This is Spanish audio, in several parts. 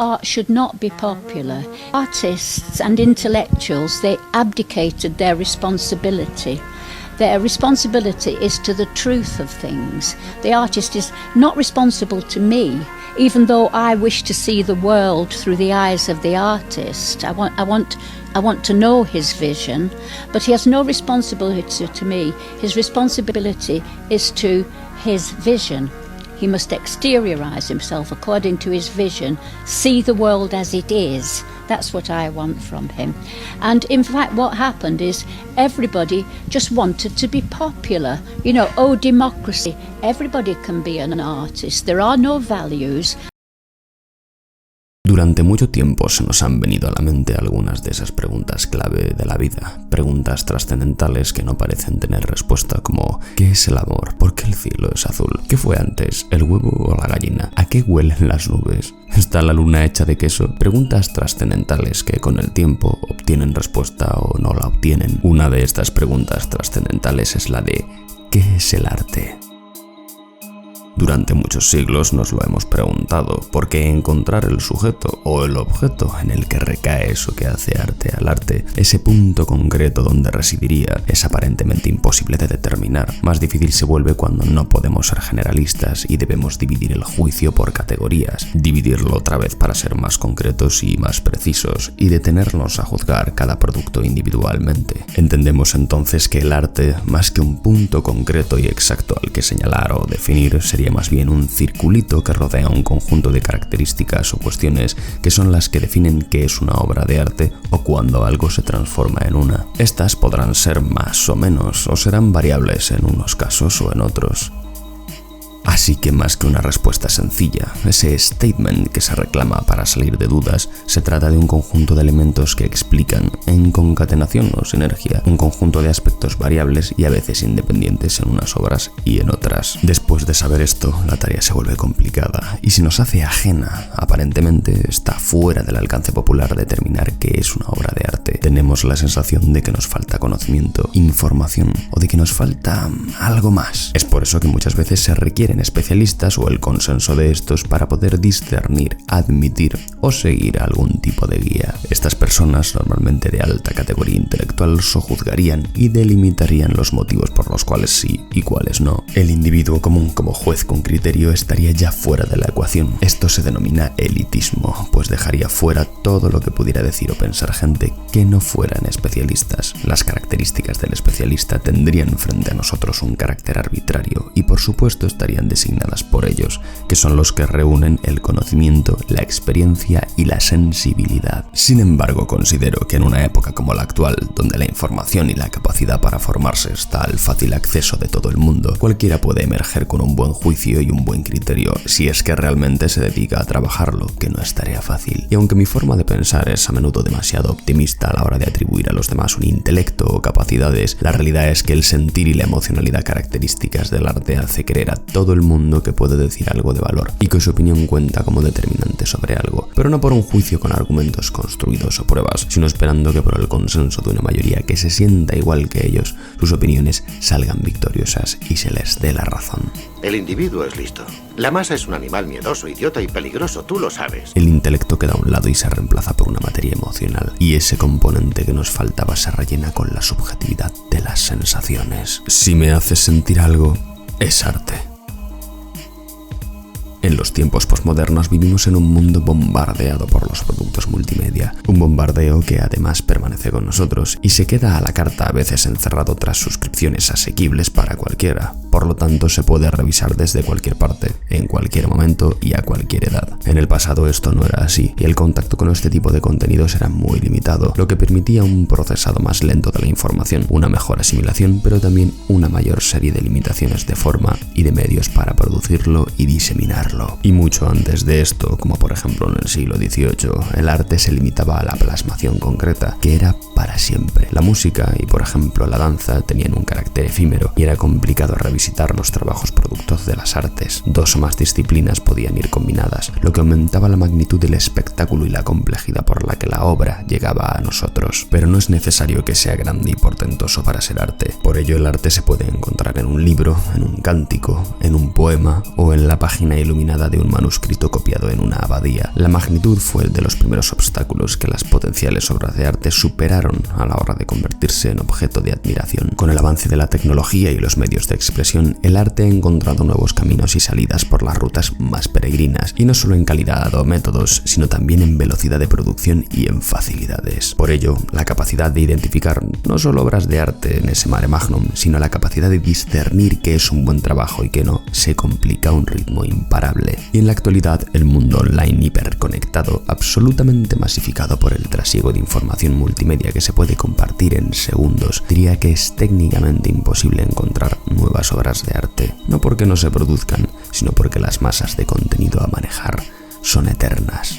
art should not be popular. Artists and intellectuals, they abdicated their responsibility. Their responsibility is to the truth of things. The artist is not responsible to me, even though I wish to see the world through the eyes of the artist. I want to know his vision, but he has no responsibility to me. His responsibility is to his vision. He must exteriorize himself according to his vision, see the world as it is. That's what I want from him. And in fact, what happened is everybody just wanted to be popular. You know, oh, democracy. Everybody can be an artist. There are no values. Durante mucho tiempo se nos han venido a la mente algunas de esas preguntas clave de la vida, preguntas trascendentales que no parecen tener respuesta, como ¿qué es el amor? ¿Por qué el cielo es azul? ¿Qué fue antes, el huevo o la gallina? ¿A qué huelen las nubes? ¿Está la luna hecha de queso? Preguntas trascendentales que con el tiempo obtienen respuesta o no la obtienen. Una de estas preguntas trascendentales es la de ¿qué es el arte? Durante muchos siglos nos lo hemos preguntado, porque encontrar el sujeto o el objeto en el que recae eso que hace arte al arte, ese punto concreto donde residiría, es aparentemente imposible de determinar. Más difícil se vuelve cuando no podemos ser generalistas y debemos dividir el juicio por categorías, dividirlo otra vez para ser más concretos y más precisos, y detenernos a juzgar cada producto individualmente. Entendemos entonces que el arte, más que un punto concreto y exacto al que señalar o definir, sería más bien un circulito que rodea un conjunto de características o cuestiones que son las que definen qué es una obra de arte o cuando algo se transforma en una. Estas podrán ser más o menos, o serán variables en unos casos o en otros. Así que más que una respuesta sencilla, ese statement que se reclama para salir de dudas, se trata de un conjunto de elementos que explican, en concatenación o sinergia, un conjunto de aspectos variables y a veces independientes en unas obras y en otras. Después de saber esto, la tarea se vuelve complicada y se nos hace ajena. Aparentemente está fuera del alcance popular determinar qué es una obra de arte. Tenemos la sensación de que nos falta conocimiento, información o de que nos falta algo más. Es por eso que muchas veces se requieren especialistas o el consenso de estos para poder discernir, admitir o seguir algún tipo de guía. Estas personas, normalmente de alta categoría intelectual, sojuzgarían y delimitarían los motivos por los cuales sí y cuáles no. El individuo común como juez con criterio estaría ya fuera de la ecuación. Esto se denomina elitismo, pues dejaría fuera todo lo que pudiera decir o pensar gente que no fueran especialistas. Las características del especialista tendrían frente a nosotros un carácter arbitrario y por supuesto estarían designadas por ellos, que son los que reúnen el conocimiento, la experiencia y la sensibilidad. Sin embargo, considero que en una época como la actual, donde la información y la capacidad para formarse está al fácil acceso de todo el mundo, cualquiera puede emerger con un buen juicio y un buen criterio, si es que realmente se dedica a trabajarlo, que no es tarea fácil. Y aunque mi forma de pensar es a menudo demasiado optimista a la hora de atribuir a los demás un intelecto o capacidades, la realidad es que el sentir y la emocionalidad características del arte hace creer a todo el mundo que puede decir algo de valor y que su opinión cuenta como determinante sobre algo, pero no por un juicio con argumentos construidos o pruebas, sino esperando que por el consenso de una mayoría que se sienta igual que ellos, sus opiniones salgan victoriosas y se les dé la razón. El individuo es listo. La masa es un animal miedoso, idiota y peligroso, tú lo sabes. El intelecto queda a un lado y se reemplaza por una materia emocional, y ese componente que nos faltaba se rellena con la subjetividad de las sensaciones. Si me haces sentir algo, es arte. En los tiempos posmodernos vivimos en un mundo bombardeado por los productos multimedia, un bombardeo que además permanece con nosotros y se queda a la carta a veces encerrado tras suscripciones asequibles para cualquiera. Por lo tanto, se puede revisar desde cualquier parte, en cualquier momento y a cualquier edad. En el pasado esto no era así, y el contacto con este tipo de contenidos era muy limitado, lo que permitía un procesado más lento de la información, una mejor asimilación, pero también una mayor serie de limitaciones de forma y de medios para producirlo y diseminarlo. Y mucho antes de esto, como por ejemplo en el siglo XVIII, el arte se limitaba a la plasmación concreta, que era para siempre. La música y por ejemplo la danza tenían un carácter efímero y era complicado revisitar los trabajos productos de las artes. Dos o más disciplinas podían ir combinadas, lo que aumentaba la magnitud del espectáculo y la complejidad por la que la obra llegaba a nosotros. Pero no es necesario que sea grande y portentoso para ser arte. Por ello el arte se puede encontrar en un libro, en un cántico, en un poema o en la página iluminada iluminada de un manuscrito copiado en una abadía. La magnitud fue de los primeros obstáculos que las potenciales obras de arte superaron a la hora de convertirse en objeto de admiración. Con el avance de la tecnología y los medios de expresión, el arte ha encontrado nuevos caminos y salidas por las rutas más peregrinas, y no solo en calidad o métodos, sino también en velocidad de producción y en facilidades. Por ello, la capacidad de identificar no solo obras de arte en ese mare magnum, sino la capacidad de discernir qué es un buen trabajo y qué no, se complica a un ritmo imparable. Y en la actualidad, el mundo online hiperconectado, absolutamente masificado por el trasiego de información multimedia que se puede compartir en segundos, diría que es técnicamente imposible encontrar nuevas obras de arte, no porque no se produzcan, sino porque las masas de contenido a manejar son eternas.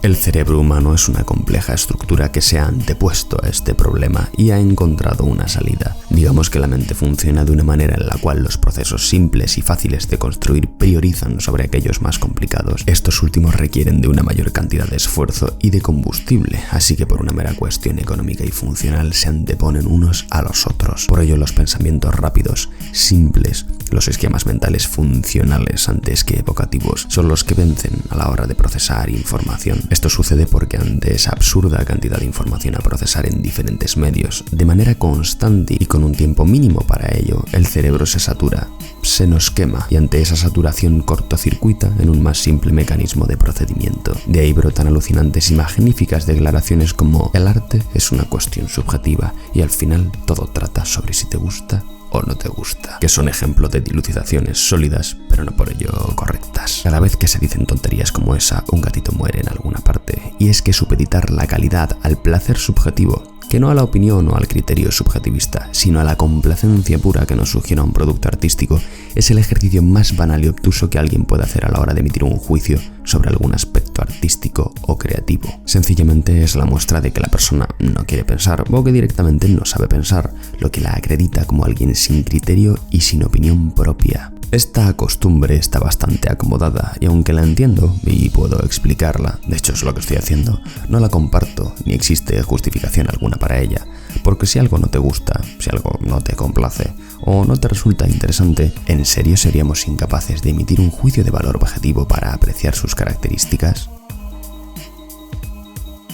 El cerebro humano es una compleja estructura que se ha antepuesto a este problema y ha encontrado una salida. Digamos que la mente funciona de una manera en la cual los procesos simples y fáciles de construir priorizan sobre aquellos más complicados. Estos últimos requieren de una mayor cantidad de esfuerzo y de combustible, así que por una mera cuestión económica y funcional se anteponen unos a los otros. Por ello, los pensamientos rápidos, simples, los esquemas mentales funcionales antes que evocativos, son los que vencen a la hora de procesar información. Esto sucede porque ante esa absurda cantidad de información a procesar en diferentes medios, de manera constante y con un tiempo mínimo para ello, el cerebro se satura, se nos quema, y ante esa saturación cortocircuita en un más simple mecanismo de procedimiento. De ahí brotan alucinantes y magníficas declaraciones como: el arte es una cuestión subjetiva y al final todo trata sobre si te gusta o no te gusta, que son ejemplo de dilucidaciones sólidas, pero no por ello correctas. Cada vez que se dicen tonterías como esa, un gatito muere en alguna parte, y es que supeditar la calidad al placer subjetivo, que no a la opinión o al criterio subjetivista, sino a la complacencia pura que nos sugiere un producto artístico, es el ejercicio más banal y obtuso que alguien puede hacer a la hora de emitir un juicio sobre algún aspecto artístico o creativo. Sencillamente es la muestra de que la persona no quiere pensar o que directamente no sabe pensar, lo que la acredita como alguien sin criterio y sin opinión propia. Esta costumbre está bastante acomodada y aunque la entiendo y puedo explicarla, de hecho es lo que estoy haciendo, no la comparto ni existe justificación alguna para ella, porque si algo no te gusta, si algo no te complace o no te resulta interesante, ¿en serio seríamos incapaces de emitir un juicio de valor objetivo para apreciar sus características?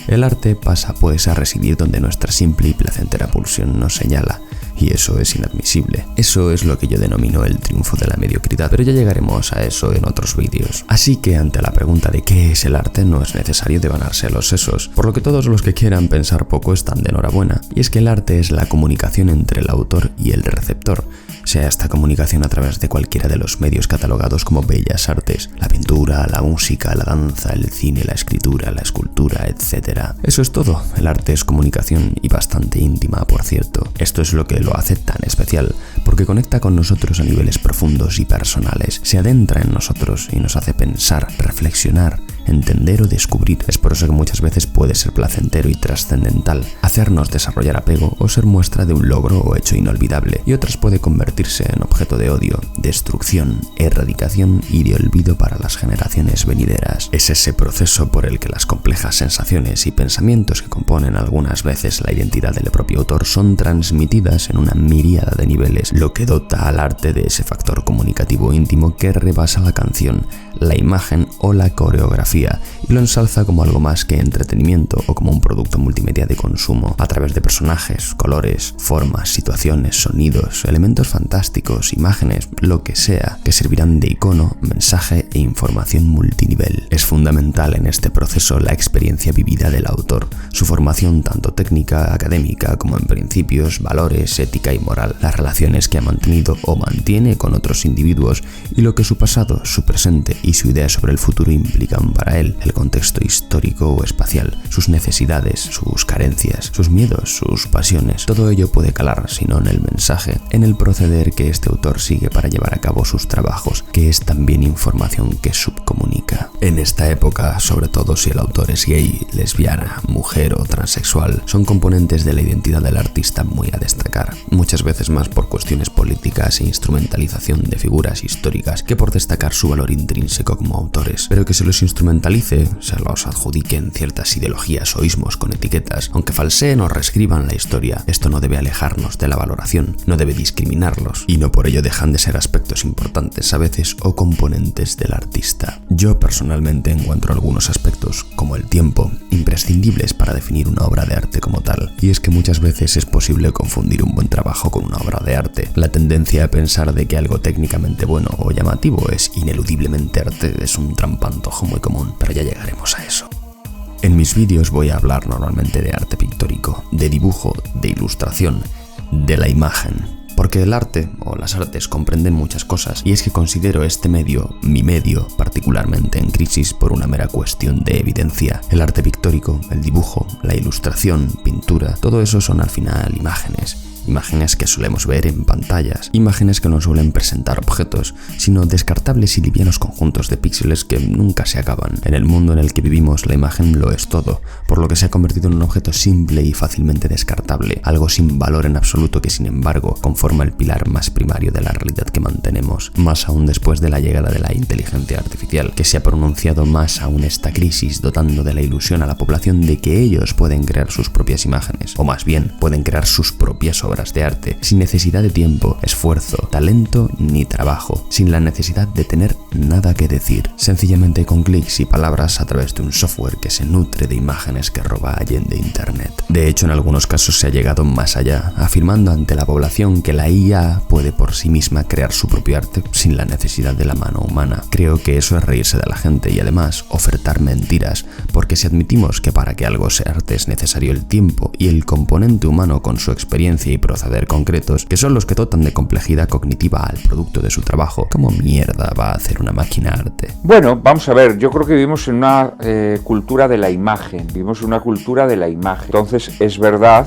El arte pasa pues a residir donde nuestra simple y placentera pulsión nos señala, y eso es inadmisible. Eso es lo que yo denomino el triunfo de la mediocridad, pero ya llegaremos a eso en otros vídeos. Así que ante la pregunta de qué es el arte no es necesario devanarse los sesos, por lo que todos los que quieran pensar poco están de enhorabuena, y es que el arte es la comunicación entre el autor y el receptor, sea esta comunicación a través de cualquiera de los medios catalogados como bellas artes, la pintura, la música, la danza, el cine, la escritura, la escultura, etc. Eso es todo, el arte es comunicación y bastante íntima, por cierto. Esto es lo que lo hace tan especial, porque conecta con nosotros a niveles profundos y personales, se adentra en nosotros y nos hace pensar, reflexionar, entender o descubrir. Es por eso que muchas veces puede ser placentero y trascendental, hacernos desarrollar apego o ser muestra de un logro o hecho inolvidable, y otras puede convertirse en objeto de odio, destrucción, erradicación y de olvido para las generaciones venideras. Es ese proceso por el que las complejas sensaciones y pensamientos que componen algunas veces la identidad del propio autor son transmitidas en una miríada de niveles, lo que dota al arte de ese factor comunicativo íntimo que rebasa la canción, la imagen o la coreografía y lo ensalza como algo más que entretenimiento o como un producto multimedia de consumo, a través de personajes, colores, formas, situaciones, sonidos, elementos fantásticos, imágenes, lo que sea, que servirán de icono, mensaje e información multinivel. Es fundamental en este proceso la experiencia vivida del autor, su formación tanto técnica, académica, como en principios, valores, ética y moral, las relaciones que ha mantenido o mantiene con otros individuos y lo que su pasado, su presente y su idea sobre el futuro implican para él, el contexto histórico o espacial, sus necesidades, sus carencias, sus miedos, sus pasiones. Todo ello puede calar, si no en el mensaje, en el proceder que este autor sigue para llevar a cabo sus trabajos, que es también información que subcomunica. pública. En esta época, sobre todo si el autor es gay, lesbiana, mujer o transexual, son componentes de la identidad del artista muy a destacar, muchas veces más por cuestiones políticas e instrumentalización de figuras históricas que por destacar su valor intrínseco como autores, pero que se los instrumentalice, se los adjudiquen ciertas ideologías o ismos con etiquetas, aunque falseen o reescriban la historia, esto no debe alejarnos de la valoración, no debe discriminarlos, y no por ello dejan de ser aspectos importantes a veces o componentes del artista. Yo personalmente encuentro algunos aspectos, como el tiempo, imprescindibles para definir una obra de arte como tal, y es que muchas veces es posible confundir un buen trabajo con una obra de arte. La tendencia a pensar de que algo técnicamente bueno o llamativo es ineludiblemente arte es un trampantojo muy común, pero ya llegaremos a eso. En mis vídeos voy a hablar normalmente de arte pictórico, de dibujo, de ilustración, de la imagen, porque el arte o las artes comprenden muchas cosas, y es que considero este medio, mi medio, particularmente en crisis por una mera cuestión de evidencia. El arte pictórico, el dibujo, la ilustración, pintura, todo eso son al final imágenes. Imágenes que solemos ver en pantallas, imágenes que no suelen presentar objetos, sino descartables y livianos conjuntos de píxeles que nunca se acaban. En el mundo en el que vivimos, la imagen lo es todo, por lo que se ha convertido en un objeto simple y fácilmente descartable, algo sin valor en absoluto que sin embargo conforma el pilar más primario de la realidad que mantenemos, más aún después de la llegada de la inteligencia artificial, que se ha pronunciado más aún esta crisis, dotando de la ilusión a la población de que ellos pueden crear sus propias imágenes, o más bien, pueden crear sus propias obras de arte, sin necesidad de tiempo, esfuerzo, talento ni trabajo, sin la necesidad de tener nada que decir, sencillamente con clics y palabras a través de un software que se nutre de imágenes que roba allende internet. De hecho, en algunos casos se ha llegado más allá, afirmando ante la población que la IA puede por sí misma crear su propio arte sin la necesidad de la mano humana. Creo que eso es reírse de la gente y además ofertar mentiras, porque si admitimos que para que algo sea arte es necesario el tiempo y el componente humano con su experiencia y proceder concretos, que son los que dotan de complejidad cognitiva al producto de su trabajo, ¿cómo mierda va a hacer una máquina arte? Bueno, vamos a ver, yo creo que vivimos en una cultura de la imagen, entonces es verdad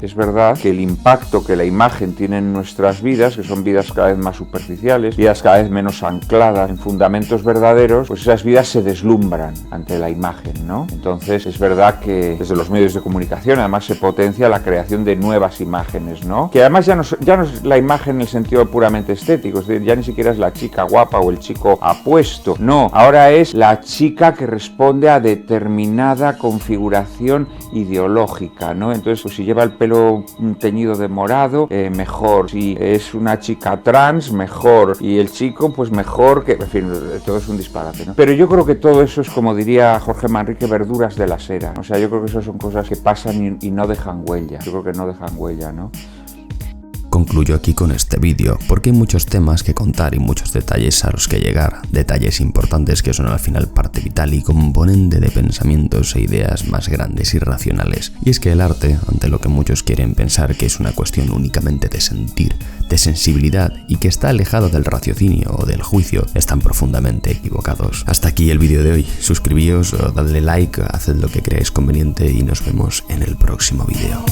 que el impacto que la imagen tiene en nuestras vidas, que son vidas cada vez más superficiales, vidas cada vez menos ancladas en fundamentos verdaderos, pues esas vidas se deslumbran ante la imagen, ¿no? Entonces es verdad que desde los medios de comunicación además se potencia la creación de nuevas imágenes, ¿no? Que además ya no es la imagen en el sentido puramente estético, es decir, ya ni siquiera es la chica guapa o el chico apuesto, no, ahora es la chica que responde a determinada configuración ideológica, ¿no? Entonces, pues si lleva el pelo teñido de morado, mejor, si es una chica trans, mejor, y el chico, pues mejor, que, en fin, todo es un disparate, ¿no? Pero yo creo que todo eso es, como diría Jorge Manrique, verduras de la acera, o sea, yo creo que eso son cosas que pasan y no dejan huella, yo creo que no dejan huella, ¿no? Concluyo aquí con este vídeo, porque hay muchos temas que contar y muchos detalles a los que llegar, detalles importantes que son al final parte vital y componente de pensamientos e ideas más grandes y racionales. Y es que el arte, ante lo que muchos quieren pensar que es una cuestión únicamente de sentir, de sensibilidad y que está alejado del raciocinio o del juicio, están profundamente equivocados. Hasta aquí el vídeo de hoy, suscribíos, dadle like, haced lo que creáis conveniente y nos vemos en el próximo vídeo.